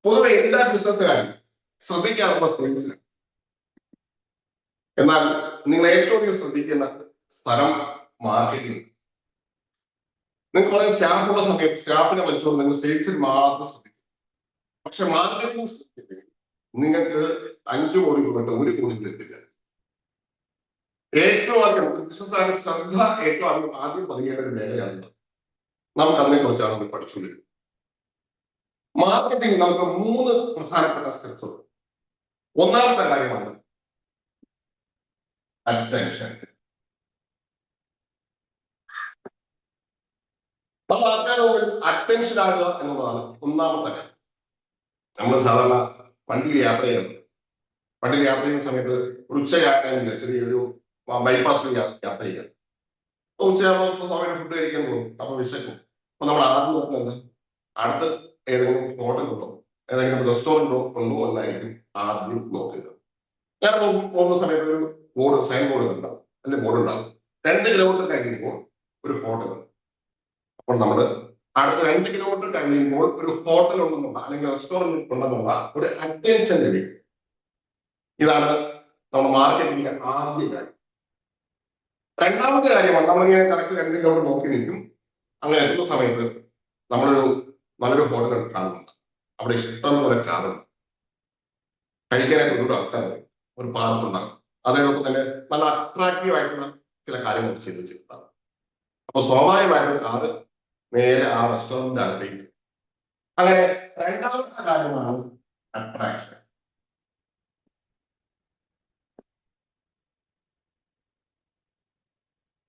പൊതുവെ എല്ലാ ബിസിനസ്സുകാരും ശ്രദ്ധിക്കാറുള്ള സെയിൽസ്. എന്നാൽ നിങ്ങൾ ഏറ്റവും അധികം ശ്രദ്ധിക്കേണ്ട സ്ഥലം മാർക്കറ്റിംഗ്. നിങ്ങൾ പറയുന്ന സ്റ്റാഫുള്ള സമയത്ത് സ്റ്റാഫിനെ വെച്ചുകൊണ്ട് നിങ്ങൾ സെയിൽസിൽ മാത്രം ശ്രദ്ധിക്കും. പക്ഷെ മാർക്കറ്റിംഗ് ശ്രദ്ധിച്ചില്ലെങ്കിൽ നിങ്ങൾക്ക് 5 കോടി രൂപ 1 കോടി എത്തില്ല. ഏറ്റവും അധികം ബിസിനസ്സാണ് ശ്രദ്ധ ഏറ്റവും അധികം ആദ്യം പതിയേണ്ട ഒരു മേഖലയാണ്. നമുക്ക് അതിനെക്കുറിച്ചാണ് നമ്മൾ പഠിച്ചുകൊണ്ടിരിക്കുന്നത്. മാർക്കറ്റിംഗ് നമുക്ക് 3 പ്രധാനപ്പെട്ട സ്റ്റെപ്സ് ഉണ്ട്. ഒന്നാമത്തെ കാര്യമാണ് അറ്റൻഷൻ. നമ്മൾ ആൾക്കാരോട് അറ്റൻഷൻ ആകുക എന്നുള്ളതാണ് ഒന്നാമത്തെ കാര്യം. നമ്മൾ സാധാരണ വണ്ടിയിൽ യാത്ര ചെയ്യുന്നത്, വണ്ടിയിൽ യാത്ര ചെയ്യുന്ന സമയത്ത് ഒരു ഉച്ചയാകാൻ ചെറിയൊരു ബൈപ്പാസിൽ യാത്ര ചെയ്യാം. ഉച്ചയാകുമ്പോൾ സമയം ഫുഡ് കഴിക്കാൻ തോന്നും, അപ്പൊ വിശക്കും. അപ്പൊ നമ്മൾ ആദ്യം നോക്കുന്നത് അടുത്ത് ഏതെങ്കിലും ഹോട്ടൽ ഉണ്ടോ, ഏതെങ്കിലും റെസ്റ്റോറൻറ്റോ ഉണ്ടോ എന്നായിരിക്കും ആദ്യം നോക്കുക. ഞാൻ പോകുന്ന സമയത്ത് ഒരു ബോർഡ്, സൈൻ ബോർഡ് ഉണ്ടാവും, അല്ലെങ്കിൽ ബോർഡ് ഉണ്ടാവും. 2 കിലോമീറ്റർ കഴിയുമ്പോൾ ഒരു ഹോട്ടൽ. അപ്പോൾ നമ്മൾ അടുത്ത 2 കിലോമീറ്റർ കഴിയുമ്പോൾ ഒരു ഹോട്ടൽ ഉണ്ടെന്നുള്ള അല്ലെങ്കിൽ റെസ്റ്റോറൻറ്റ് ഉണ്ടെന്നുള്ള ഒരു അറ്റൻഷൻ ലഭിക്കും. ഇതാണ് നമ്മൾ മാർക്കറ്റിംഗിന്റെ ആദ്യ കാര്യം. രണ്ടാമത്തെ കാര്യമാണ് നമ്മളിങ്ങനെ കറക്റ്റ് 2 കിലോമീറ്റർ നോക്കി നിൽക്കും. അങ്ങനെ എത്തുന്ന സമയത്ത് നമ്മളൊരു നല്ലൊരു ഹോട്ടൽ കാണുന്നുണ്ട്. അവിടെ ഇഷ്ടം പോലെ ചാറുണ്ട്, കഴിക്കാനായിട്ട് ഒരുപാട് ആൾക്കാരുണ്ട്, ഒരു പാർക്കുണ്ടാകും. അതേപോലെ തന്നെ നല്ല അട്രാക്റ്റീവ് ആയിട്ടുള്ള ചില കാര്യങ്ങൾ ചെയ്ത് വെച്ചിട്ടുണ്ടാകും. അപ്പൊ സ്വാഭാവികമായിട്ടും കാറ് നേരെ ആ റെസ്റ്റോറന്റിന്റെ അകത്തേക്ക്. അങ്ങനെ രണ്ടാമത്തെ കാര്യമാണ് അട്രാക്ഷൻ.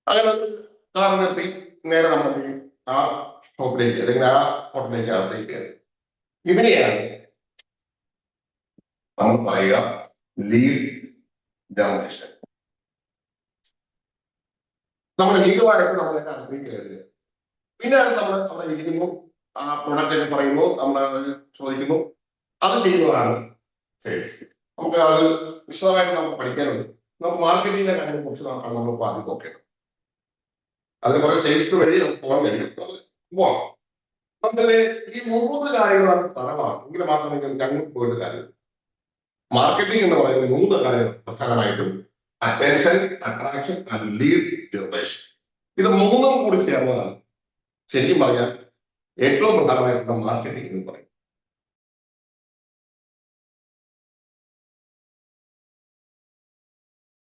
അങ്ങനെ കാർ നിർത്തി നേരെ നമ്മൾ ആ ഷോപ്പിലേക്ക് അല്ലെങ്കിൽ ആ ഹോട്ടലിലേക്ക് അകത്തേക്ക് കയറി. ഇതിനെയാണ് നമ്മൾ പറയുക ലീഡ് ജനറേഷൻ. നമ്മൾ ലീഡുമായിട്ട് നമ്മൾ അകത്തേക്ക് കയറുക. പിന്നെ നമ്മൾ അവിടെ ഇരിക്കുന്നു, ആ പ്രൊഡക്റ്റ് ഒക്കെ പറയുന്നു, നമ്മൾ ചോദിക്കുന്നു, അത് ചെയ്യുന്നതാണ് സെയിൽസ്. നമുക്ക് അത് വിശദമായിട്ട് നമുക്ക് പഠിക്കാനുണ്ട്. നമുക്ക് മാർക്കറ്റിംഗിന്റെ കാര്യങ്ങളെ കുറിച്ച് നമ്മൾ ആദ്യം നോക്കേണ്ടത്. അതിന് കുറെ സെയിൽസ് വഴി നമുക്ക് പോകാൻ കഴിയും. പോവാം. നമുക്കത് ഈ 3 കാര്യങ്ങളാണ് തരമാണ്. എങ്കിൽ മാത്രമേ നമുക്ക് അങ്ങോട്ട് പോയിട്ട് കാര്യം. മാർക്കറ്റിംഗ് എന്ന് പറയുന്ന 3 കാര്യങ്ങൾ പ്രധാനമായിട്ടും attention, attraction and lead generation. ഇത് 3ഉം കൂടി ചേർന്നതാണ് ശരിക്കും പറഞ്ഞാൽ ഏറ്റവും പ്രധാനമായിട്ടുള്ള മാർക്കറ്റിംഗ് എന്ന് പറയും.